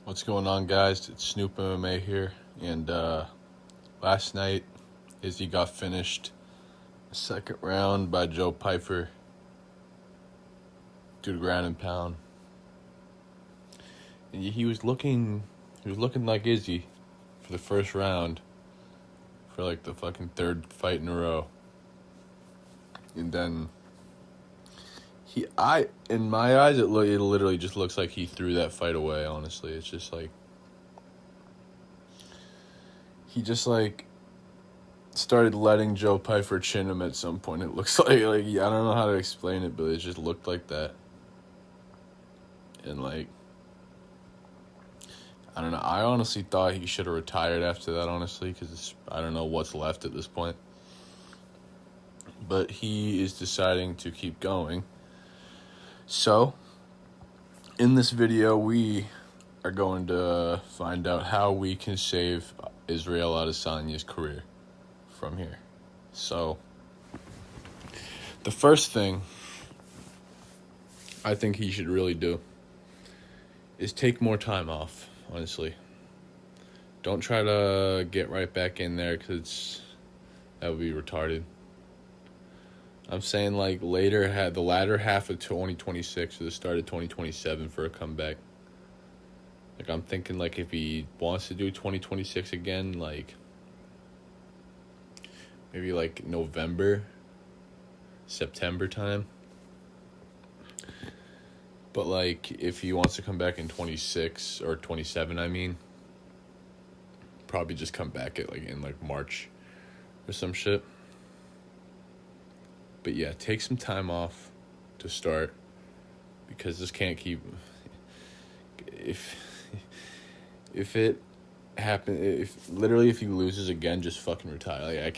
What's going on, guys? It's Snoop MMA here, and last night Izzy got finished second round by Joe Pyfer due to ground and pound. And he was looking like Izzy for the first round for like the fucking third fight in a row. And then in my eyes, it literally just looks like he threw that fight away. Honestly, it's just like he just like started letting Joe Pyfer chin him at some point. It looks like I don't know how to explain it, but it just looked like that. And like, I don't know. I honestly thought he should have retired after that, honestly, because I don't know what's left at this point. But he is deciding to keep going. So, in this video, we are going to find out how we can save Israel Adesanya's career from here. So, the first thing I think he should really do is take more time off, honestly. Don't try to get right back in there because that would be retarded. I'm saying like the latter half of 2026 or the start of 2027 for a comeback. Like I'm thinking like if he wants to do 2026 again, like maybe like November, September time. But like if he wants to come back in 26 or 27, I mean, probably just come back at like in like March or some shit. But yeah, take some time off to start because this can't keep. If it happen, if he loses again, just fucking retire. Like I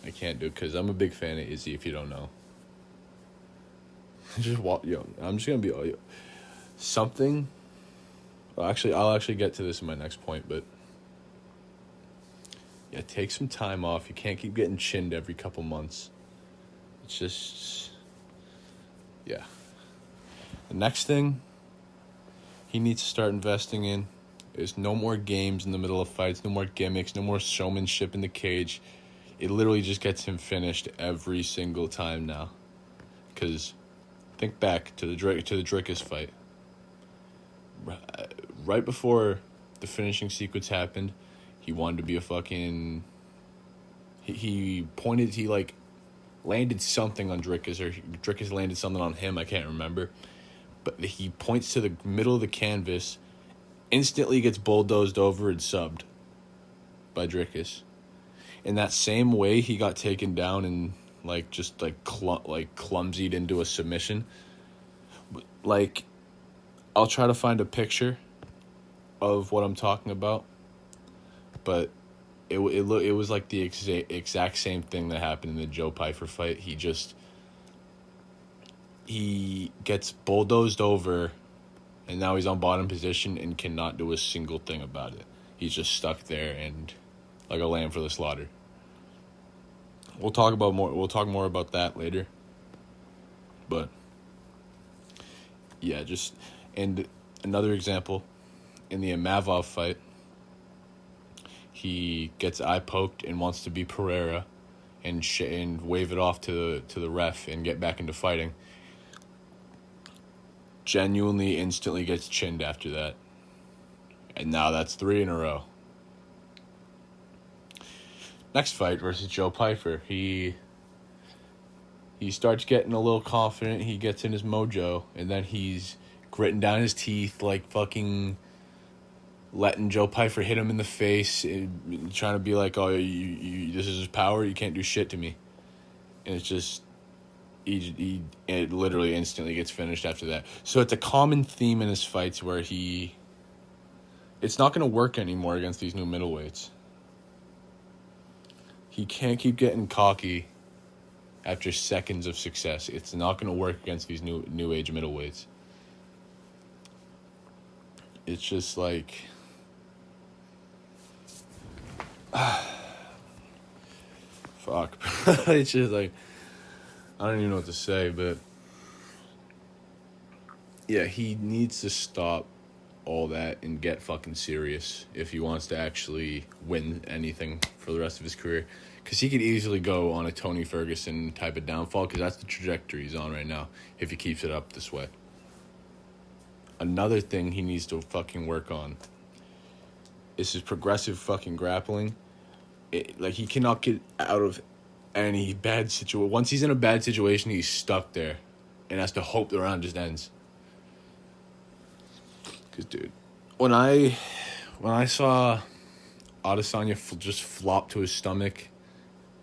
can't do it because I'm a big fan of Izzy. If you don't know, I'm just gonna be something. Well, actually, I'll actually get to this in my next point, but yeah, take some time off. You can't keep getting chinned every couple months. It's just, yeah. The next thing he needs to start investing in is no more games in the middle of fights, no more gimmicks, no more showmanship in the cage. It literally just gets him finished every single time now. Because think back to the Drickus fight. Right before the finishing sequence happened, he wanted to be a fucking. He landed something on Drickus, or Drickus landed something on him, I can't remember. But he points to the middle of the canvas, instantly gets bulldozed over and subbed by Drickus. In that same way, he got taken down and clumsied into a submission. Like, I'll try to find a picture of what I'm talking about, but it was like the exact same thing that happened in the Joe Pyfer fight. He gets bulldozed over, and now he's on bottom position and cannot do a single thing about it. He's just stuck there and like a lamb for the slaughter. We'll talk more about that later. But yeah, and another example, in the Amavov fight, he gets eye poked and wants to be Pereira and wave it off to the ref and get back into fighting. Genuinely instantly gets chinned after that. And now that's 3 in a row. Next fight versus Joe Pyfer. He starts getting a little confident. He gets in his mojo. And then he's gritting down his teeth like fucking letting Joe Pyfer hit him in the face. And trying to be like, oh, you this is his power. You can't do shit to me. And it's just... it literally instantly gets finished after that. So it's a common theme in his fights where it's not going to work anymore against these new middleweights. He can't keep getting cocky after seconds of success. It's not going to work against these new age middleweights. It's just like... fuck. It's just like... I don't even know what to say, but yeah, he needs to stop all that and get fucking serious if he wants to actually win anything for the rest of his career. Because he could easily go on a Tony Ferguson type of downfall, because that's the trajectory he's on right now if he keeps it up this way. Another thing he needs to fucking work on is his progressive fucking grappling. He cannot get out of any bad situation. Once he's in a bad situation, he's stuck there and has to hope the round just ends. Because, dude, when I saw Adesanya just flop to his stomach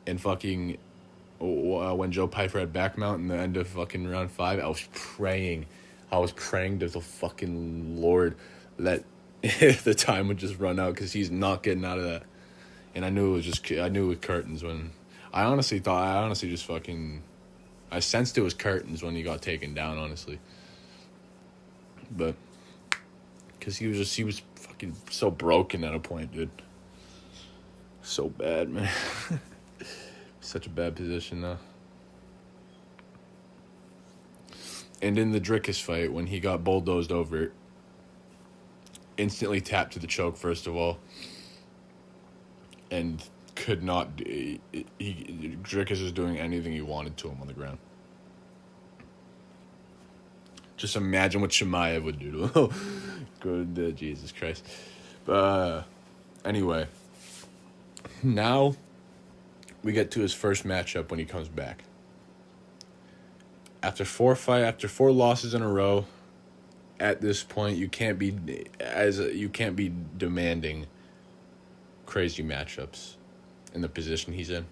and fucking when Joe Pyfer had back mount in the end of fucking round 5, I was praying to the fucking Lord that the time would just run out, because he's not getting out of that. And I knew it was curtains when I sensed it was curtains when he got taken down, honestly. But because he was fucking so broken at a point, dude. So bad, man. Such a bad position now. And in the Drickus fight, when he got bulldozed over, instantly tapped to the choke, first of all. And could not... Drickus was doing anything he wanted to him on the ground. Just imagine what Chimaev would do to him. Good Jesus Christ. Anyway. Now, we get to his first matchup when he comes back. After four losses in a row, at this point, you can't be demanding crazy matchups in the position he's in.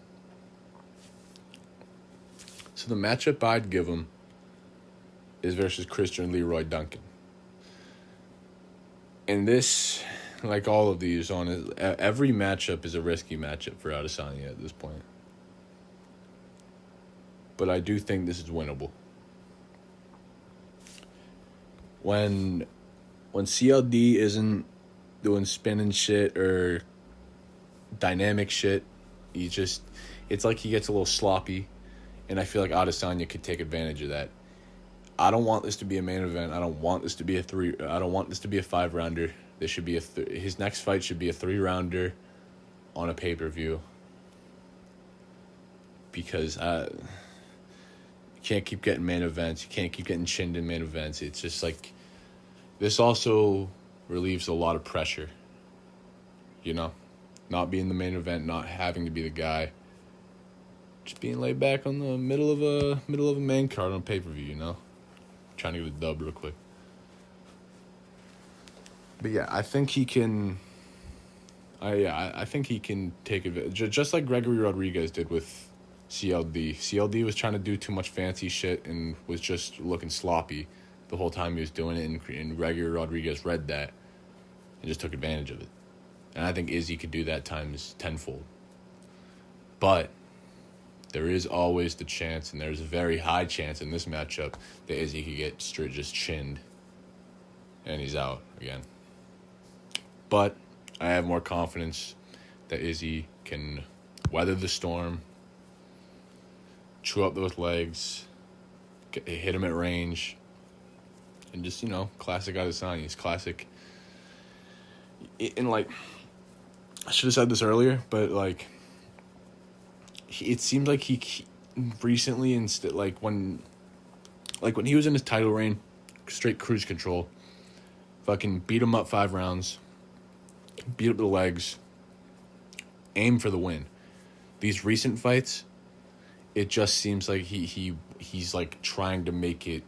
So the matchup I'd give him is versus Christian Leroy Duncan. And this, like all of these, every matchup is a risky matchup for Adesanya at this point. But I do think this is winnable. When CLD isn't doing spinning shit or dynamic shit, it's like he gets a little sloppy, and I feel like Adesanya could take advantage of that. I don't want this to be a main event. I don't want this to be a 5-rounder. This should be his next fight should be a 3-rounder on a pay-per-view. Because you can't keep getting main events. You can't keep getting chinned in main events. It's just like, this also relieves a lot of pressure. You know? Not being the main event, not having to be the guy. Just being laid back on the middle of a main card on pay-per-view, you know? Trying to get a dub real quick. But yeah, I think he can... I think he can take advantage. Just like Gregory Rodriguez did with CLD. CLD was trying to do too much fancy shit and was just looking sloppy the whole time he was doing it, and Gregory Rodriguez read that and just took advantage of it. And I think Izzy could do that times tenfold. But there is always the chance, and there's a very high chance in this matchup, that Izzy could get straight just chinned and he's out again. But I have more confidence that Izzy can weather the storm, chew up those legs, hit him at range, and just, classic Adesanya. He's classic. And, I should have said this earlier, but, it seemed like he recently, when he was in his title reign, straight cruise control, fucking beat him up 5 rounds, beat up the legs, aim for the win. These recent fights, it just seems like he's trying to make it,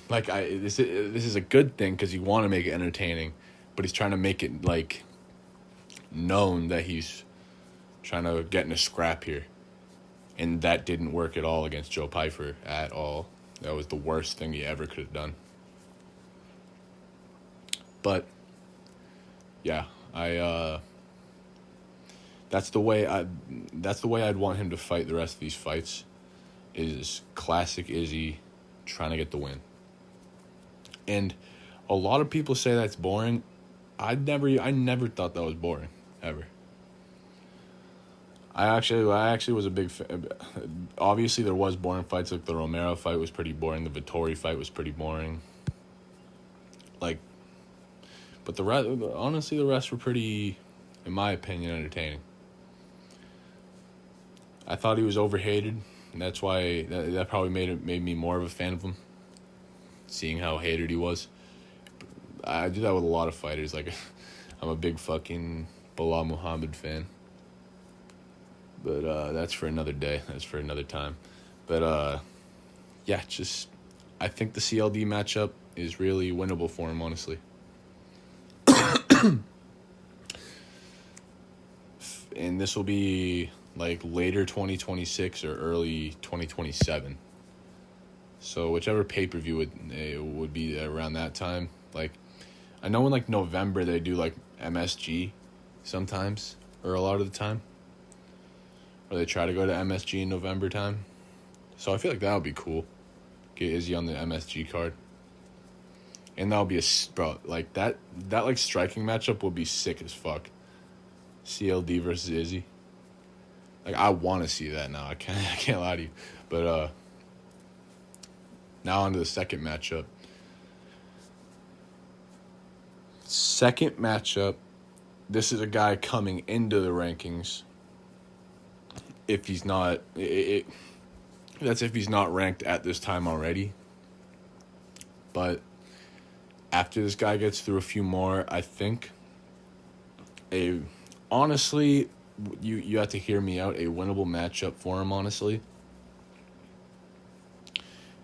this is a good thing because you want to make it entertaining, but he's trying to make it known that he's trying to get in a scrap here. And that didn't work at all against Joe Pyfer at all. That was the worst thing he ever could have done. But yeah, that's the way I'd want him to fight the rest of these fights, is classic Izzy trying to get the win. And a lot of people say that's boring. I never thought that was boring, ever. I actually was a big fan. Obviously, there was boring fights. Like the Romero fight was pretty boring. The Vettori fight was pretty boring. But the rest, honestly, the rest were pretty, in my opinion, entertaining. I thought he was overhated, and that's why that probably made me more of a fan of him, seeing how hated he was. I do that with a lot of fighters. Like, I'm a big fucking Bilal Muhammad fan. But that's for another day. That's for another time. But yeah, just I think the CLD matchup is really winnable for him, honestly. And this will be like later 2026 or early 2027. So whichever pay-per-view would be around that time. Like, I know in like November they do like MSG sometimes, or a lot of the time. Or they try to go to MSG in November time. So I feel like that would be cool. Get Izzy on the MSG card. And that'll be bro, like that like striking matchup will be sick as fuck. CLD versus Izzy. Like, I want to see that now. I can't lie to you. But now on to the second matchup. Second matchup, this is a guy coming into the rankings. If he's not, that's if he's not ranked at this time already. But after this guy gets through a few more, I think honestly, you have to hear me out. A winnable matchup for him, honestly,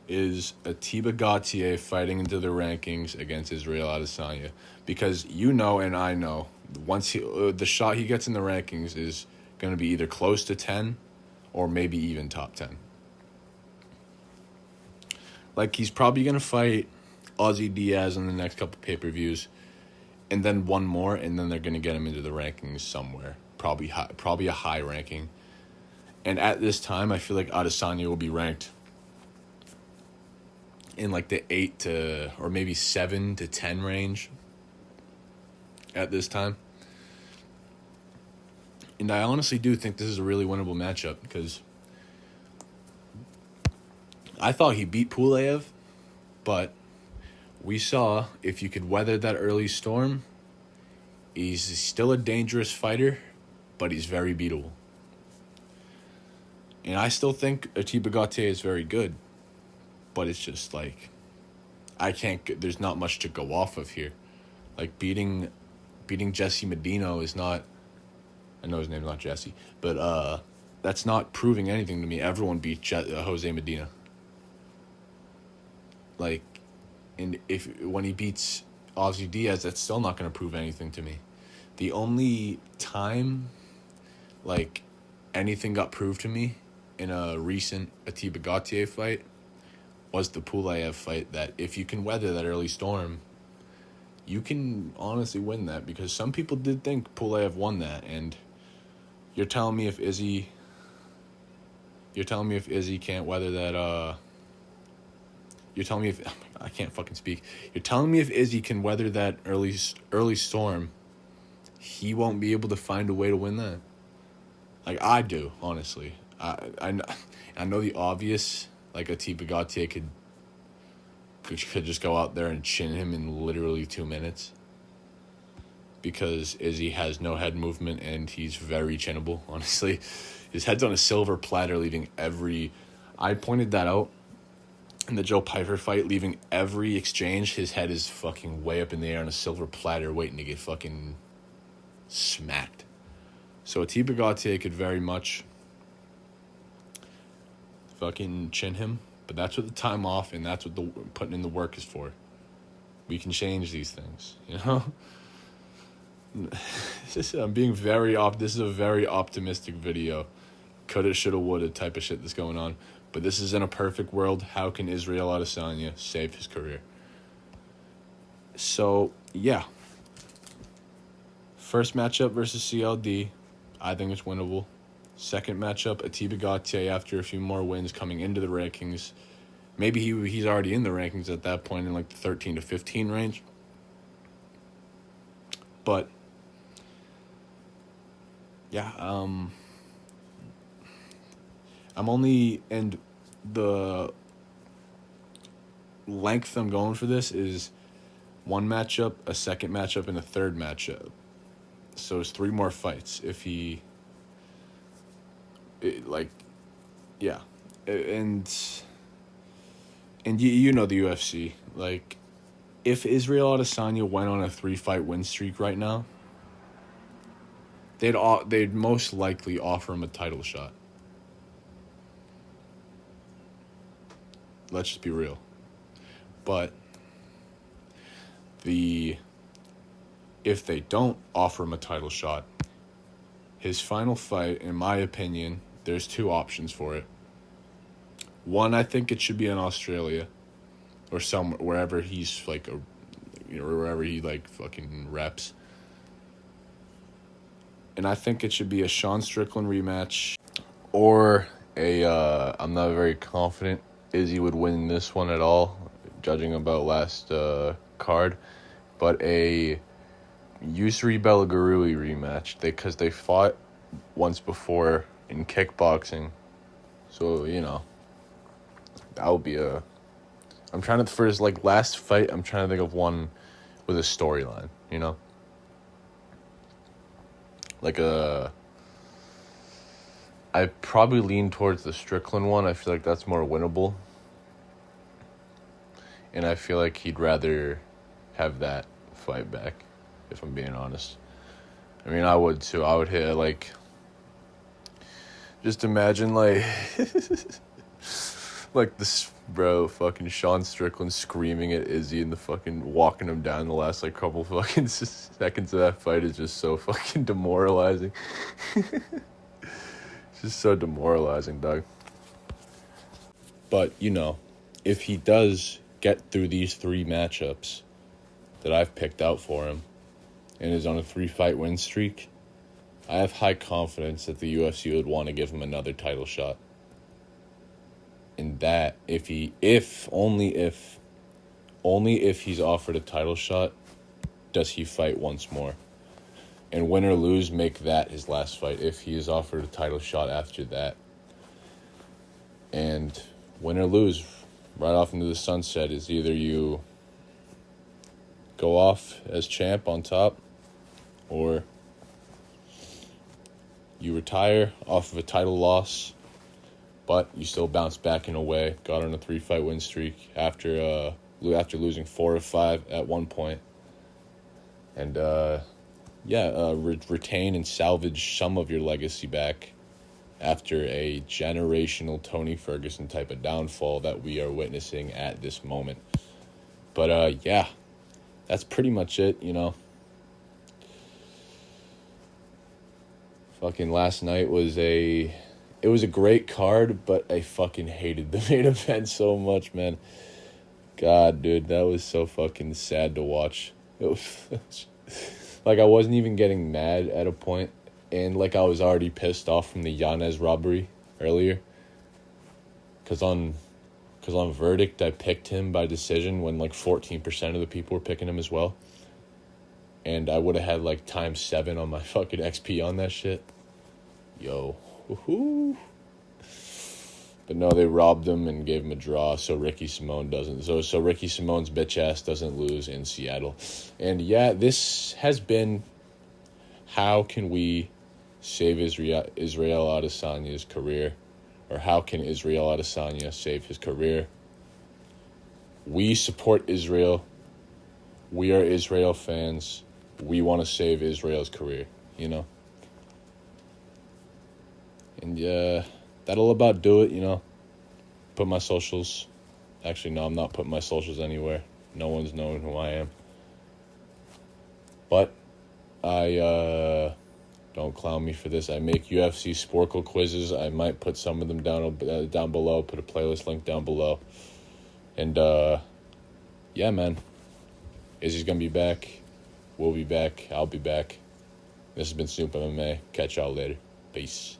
is Atiba Gauthier fighting into the rankings against Israel Adesanya. Because you know and I know, once the shot he gets in the rankings is going to be either close to 10 or maybe even top 10. Like, he's probably going to fight Ozzy Diaz in the next couple pay-per-views, and then one more, and then they're going to get him into the rankings somewhere. Probably a high ranking. And at this time, I feel like Adesanya will be ranked in like the 8 to, or maybe 7 to 10 range at this time. And I honestly do think this is a really winnable matchup, because I thought he beat Pulev, but we saw if you could weather that early storm, he's still a dangerous fighter, but he's very beatable. And I still think Atiba Gauthier is very good, but it's just like, there's not much to go off of here. Like, beating Jesse Medina is not, I know his name's not Jesse, but that's not proving anything to me. Everyone beat Jose Medina. Like, and when he beats Ozzy Diaz, that's still not going to prove anything to me. The only time, like, anything got proved to me in a recent Atiba Gauthier fight was the Pulev fight, that if you can weather that early storm, you can honestly win that, because some people did think Pulev won that, and you're telling me if Izzy can't weather that, you're telling me if, I can't fucking speak. You're telling me if Izzy can weather that early storm, he won't be able to find a way to win that? Like, I do, honestly. I know the obvious, like, Atiba Gauthier could just go out there and chin him in literally 2 minutes, because Izzy has no head movement and he's very chinnable, honestly. His head's on a silver platter, I pointed that out in the Joe Pyfer fight, leaving every exchange, his head is fucking way up in the air on a silver platter waiting to get fucking smacked. So Atiba Gauthier could very much fucking chin him, but that's what the time off and that's what the putting in the work is for. We can change these things, you know? This is a very optimistic video. Coulda, shoulda, woulda type of shit that's going on. But this is in a perfect world. How can Israel Adesanya save his career? So, yeah. First matchup versus CLD. I think it's winnable. Second matchup, Atiba Gauthier after a few more wins coming into the rankings. Maybe he's already in the rankings at that point in like the 13 to 15 range. But, yeah, and the length I'm going for this is one matchup, a second matchup, and a third matchup. So it's 3 more fights if he, yeah, and you know the UFC, like, if Israel Adesanya went on a 3-fight win streak right now, they'd most likely offer him a title shot. Let's just be real. But if they don't offer him a title shot, his final fight, in my opinion, there's 2 options for it. One, I think it should be in Australia or somewhere, wherever he's like, wherever he like fucking reps. And I think it should be a Sean Strickland rematch or I'm not very confident Izzy would win this one at all, judging about last card, but a Yusri Belagurui rematch, because they fought once before in kickboxing, so that would be I'm trying to, for his like last fight, I'm trying to think of one with a storyline, like I probably lean towards the Strickland one. I feel like that's more winnable. And I feel like he'd rather have that fight back, if I'm being honest. I mean, I would too. I would hit, like, just imagine, like, like this, bro, fucking Sean Strickland screaming at Izzy and the fucking walking him down the last, like, couple fucking seconds of that fight is just so fucking demoralizing. Just so demoralizing, dog. But, if he does get through these 3 matchups that I've picked out for him and is on a 3-fight win streak, I have high confidence that the UFC would want to give him another title shot. And that, only if he's offered a title shot, does he fight once more. And win or lose, make that his last fight if he is offered a title shot after that. And win or lose, right off into the sunset, is either you go off as champ on top, or you retire off of a title loss, but you still bounce back in a way. Got on a 3-fight win streak after losing 4 of 5 at one point. And, retain and salvage some of your legacy back after a generational Tony Ferguson type of downfall that we are witnessing at this moment. But, that's pretty much it, Fucking last night was it was a great card, but I fucking hated the main event so much, man. God, dude, that was so fucking sad to watch. It was like, I wasn't even getting mad at a point, and like I was already pissed off from the Yanez robbery earlier. Cause on verdict, I picked him by decision when like 14% of the people were picking him as well. And I would have had like times 7 on my fucking XP on that shit. Yo. Woohoo. But no, they robbed him and gave him a draw, so Ricky Simone doesn't. So Ricky Simone's bitch ass doesn't lose in Seattle. And yeah, this has been how can we save Israel Adesanya's career, or how can Israel Adesanya save his career? We support Israel. We are Israel fans. We want to save Israel's career, And that'll about do it, Put my socials. Actually, no, I'm not putting my socials anywhere. No one's knowing who I am. But I don't clown me for this. I make UFC Sporkle quizzes. I might put some of them down below. Put a playlist link down below. And yeah, man. Izzy's gonna be back. We'll be back. I'll be back. This has been Snoop MMA. Catch y'all later. Peace.